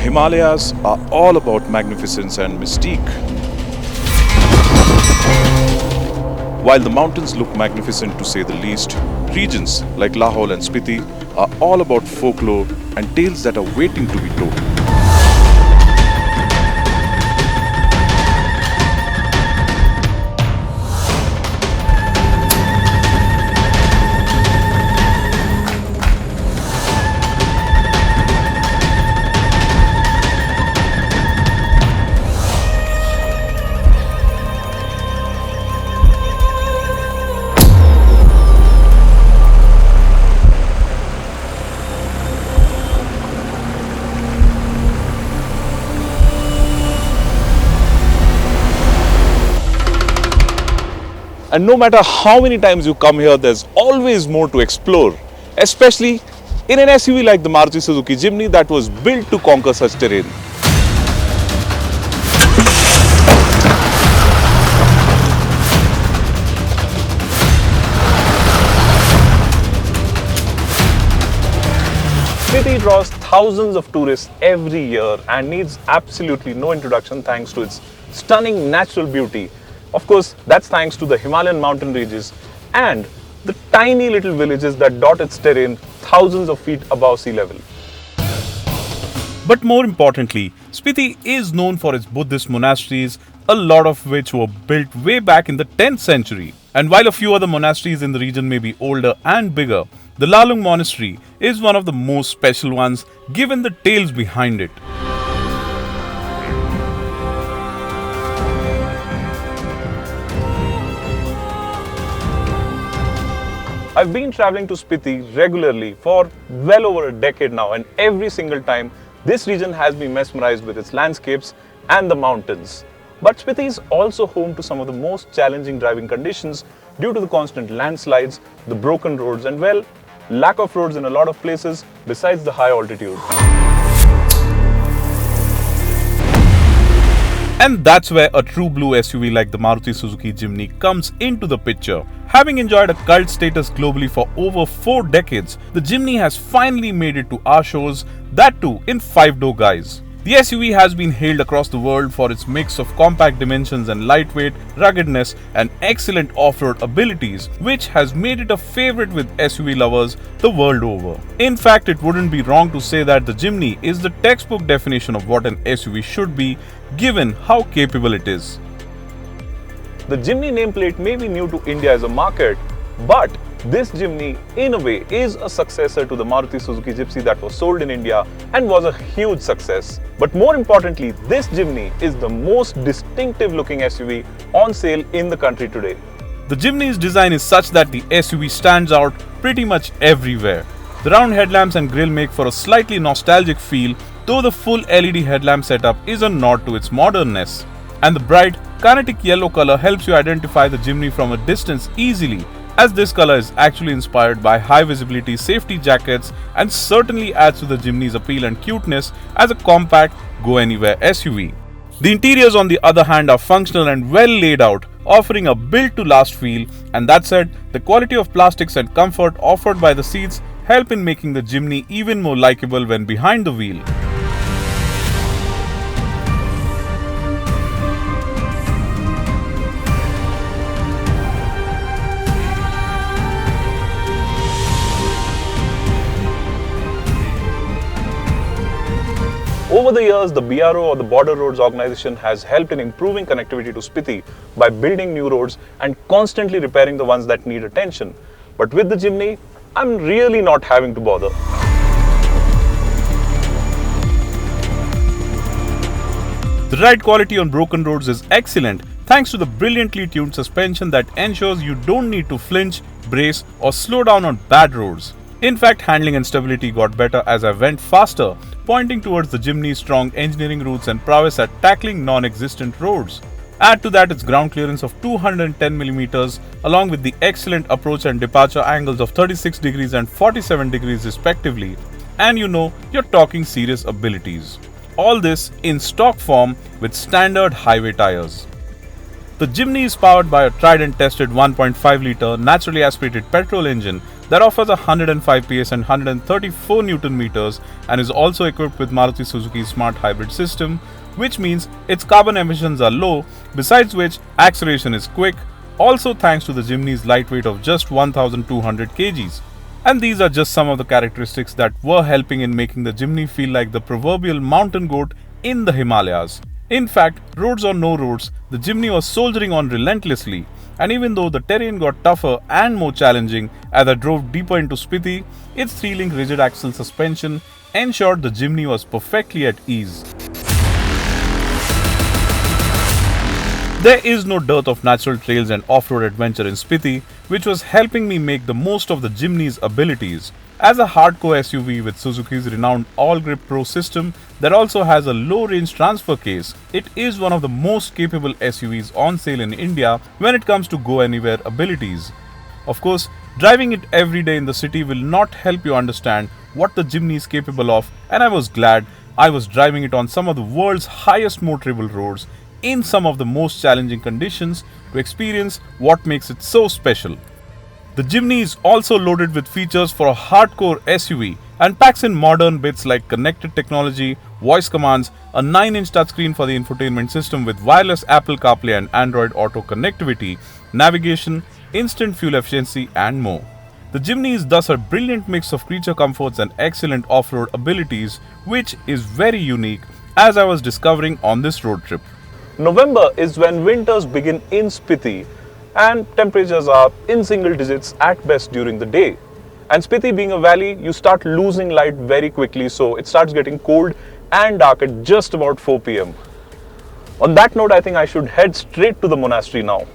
Himalayas are all about magnificence and mystique. While the mountains look magnificent to say the least, regions like Lahaul and Spiti are all about folklore and tales that are waiting to be told. And no matter how many times you come here, there's always more to explore, especially in an SUV like the Maruti Suzuki Jimny that was built to conquer such terrain. Spiti draws thousands of tourists every year and needs absolutely no introduction thanks to its stunning natural beauty. Of course, that's thanks to the Himalayan mountain ranges and the tiny little villages that dot its terrain thousands of feet above sea level. But more importantly, Spiti is known for its Buddhist monasteries, a lot of which were built way back in the 10th century. And while a few other monasteries in the region may be older and bigger, the Lalung Monastery is one of the most special ones given the tales behind it. I've been traveling to Spiti regularly for well over a decade now, and every single time this region has been mesmerized with its landscapes and the mountains. But Spiti is also home to some of the most challenging driving conditions due to the constant landslides, the broken roads and lack of roads in a lot of places besides the high altitude. And that's where a true blue SUV like the Maruti Suzuki Jimny comes into the picture. Having enjoyed a cult status globally for over 4 decades, the Jimny has finally made it to our shores, that too in 5-door guise. The SUV has been hailed across the world for its mix of compact dimensions and lightweight, ruggedness and excellent off-road abilities, which has made it a favorite with SUV lovers the world over. In fact, it wouldn't be wrong to say that the Jimny is the textbook definition of what an SUV should be, given how capable it is. The Jimny nameplate may be new to India as a market, but this Jimny, in a way, is a successor to the Maruti Suzuki Gypsy that was sold in India and was a huge success. But more importantly, this Jimny is the most distinctive looking SUV on sale in the country today. The Jimny's design is such that the SUV stands out pretty much everywhere. The round headlamps and grille make for a slightly nostalgic feel, though the full LED headlamp setup is a nod to its modernness. And the bright, kinetic yellow color helps you identify the Jimny from a distance easily, as this color is actually inspired by high visibility safety jackets and certainly adds to the Jimny's appeal and cuteness as a compact, go-anywhere SUV. The interiors on the other hand are functional and well laid out, offering a built-to-last feel, and that said, the quality of plastics and comfort offered by the seats help in making the Jimny even more likable when behind the wheel. Over the years, the BRO or the Border Roads Organization has helped in improving connectivity to Spiti by building new roads and constantly repairing the ones that need attention. But with the Jimny, I'm really not having to bother. The ride quality on broken roads is excellent thanks to the brilliantly tuned suspension that ensures you don't need to flinch, brace or slow down on bad roads. In fact, handling and stability got better as I went faster, pointing towards the Jimny's strong engineering roots and prowess at tackling non-existent roads. Add to that its ground clearance of 210mm along with the excellent approach and departure angles of 36 degrees and 47 degrees respectively, and you know you're talking serious abilities. All this in stock form with standard highway tires. The Jimny is powered by a tried and tested 1.5-litre naturally aspirated petrol engine that offers 105 PS and 134 Newton meters and is also equipped with Maruti Suzuki's SmartHybrid system, which means its carbon emissions are low, besides which acceleration is quick, also thanks to the Jimny's lightweight of just 1200 kgs. And these are just some of the characteristics that were helping in making the Jimny feel like the proverbial mountain goat in the Himalayas. In fact, roads or no roads, the Jimny was soldiering on relentlessly, and even though the terrain got tougher and more challenging as I drove deeper into Spiti, its three-link rigid axle suspension ensured the Jimny was perfectly at ease. There is no dearth of natural trails and off-road adventure in Spiti, which was helping me make the most of the Jimny's abilities. As a hardcore SUV with Suzuki's renowned AllGrip Pro system that also has a low-range transfer case, it is one of the most capable SUVs on sale in India when it comes to go-anywhere abilities. Of course, driving it every day in the city will not help you understand what the Jimny is capable of, and I was glad I was driving it on some of the world's highest motorable roads in some of the most challenging conditions to experience what makes it so special. The Jimny is also loaded with features for a hardcore SUV and packs in modern bits like connected technology, voice commands, a 9-inch touchscreen for the infotainment system with wireless Apple CarPlay and Android Auto connectivity, navigation, instant fuel efficiency and more. The Jimny is thus a brilliant mix of creature comforts and excellent off-road abilities, which is very unique as I was discovering on this road trip. November is when winters begin in Spiti and temperatures are in single digits at best during the day. And Spiti being a valley, you start losing light very quickly, so it starts getting cold and dark at just about 4 p.m. On that note, I think I should head straight to the Monastery now.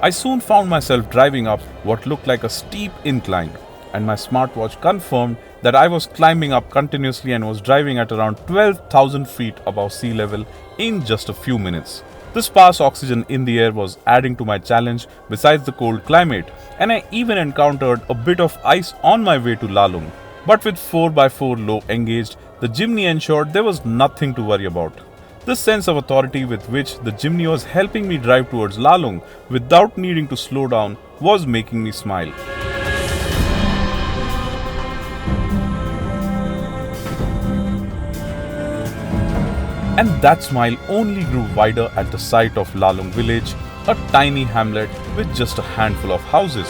I soon found myself driving up what looked like a steep incline, and my smartwatch confirmed that I was climbing up continuously and was driving at around 12,000 feet above sea level in just a few minutes. The sparse oxygen in the air was adding to my challenge besides the cold climate, and I even encountered a bit of ice on my way to Lalung. But with 4x4 low engaged, the Jimny ensured there was nothing to worry about. The sense of authority with which the Jimny was helping me drive towards Lalung without needing to slow down was making me smile. And that smile only grew wider at the sight of Lalung village, a tiny hamlet with just a handful of houses.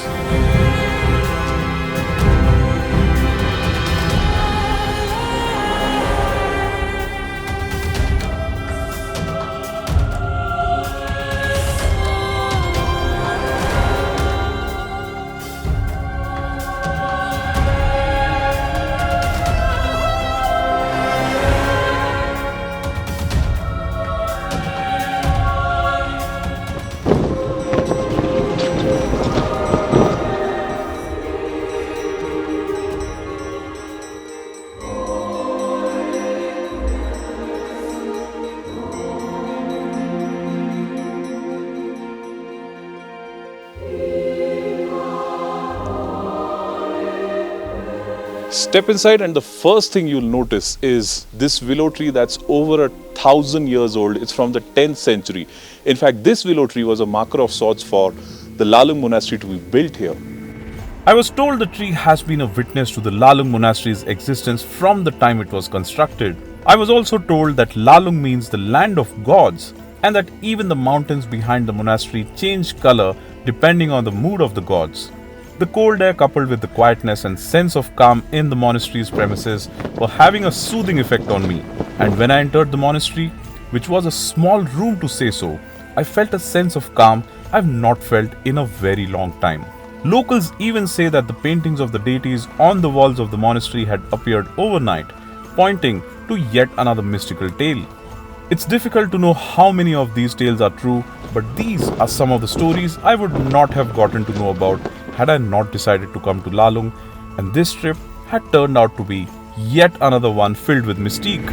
Step inside and the first thing you'll notice is this willow tree that's over 1,000 years old. It's from the 10th century. In fact, this willow tree was a marker of sorts for the Lalung Monastery to be built here. I was told the tree has been a witness to the Lalung Monastery's existence from the time it was constructed. I was also told that Lalung means the land of gods, and that even the mountains behind the monastery change color depending on the mood of the gods. The cold air coupled with the quietness and sense of calm in the monastery's premises were having a soothing effect on me. And when I entered the monastery, which was a small room to say so, I felt a sense of calm I've not felt in a very long time. Locals even say that the paintings of the deities on the walls of the monastery had appeared overnight, pointing to yet another mystical tale. It's difficult to know how many of these tales are true, but these are some of the stories I would not have gotten to know about had I not decided to come to Lalung, and this trip had turned out to be yet another one filled with mystique.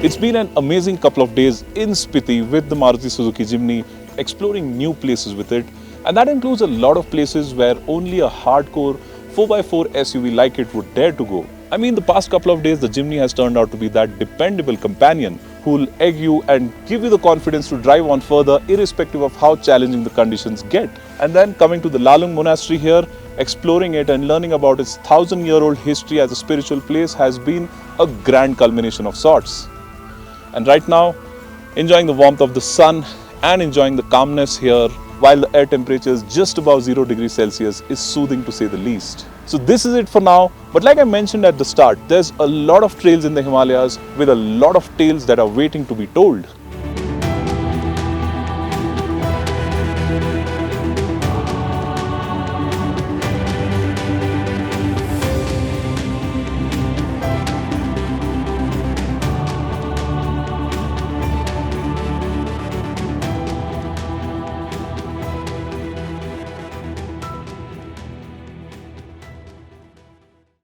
It's been an amazing couple of days in Spiti with the Maruti Suzuki Jimny, exploring new places with it, and that includes a lot of places where only a hardcore 4x4 SUV like it would dare to go. I mean, the past couple of days the Jimny has turned out to be that dependable companion who will egg you and give you the confidence to drive on further irrespective of how challenging the conditions get. And then coming to the Lalung Monastery here, exploring it and learning about its 1,000-year-old history as a spiritual place has been a grand culmination of sorts. And right now, enjoying the warmth of the sun and enjoying the calmness here while the air temperature is just above 0 degrees Celsius is soothing to say the least. So this is it for now, but like I mentioned at the start, there's a lot of trails in the Himalayas with a lot of tales that are waiting to be told.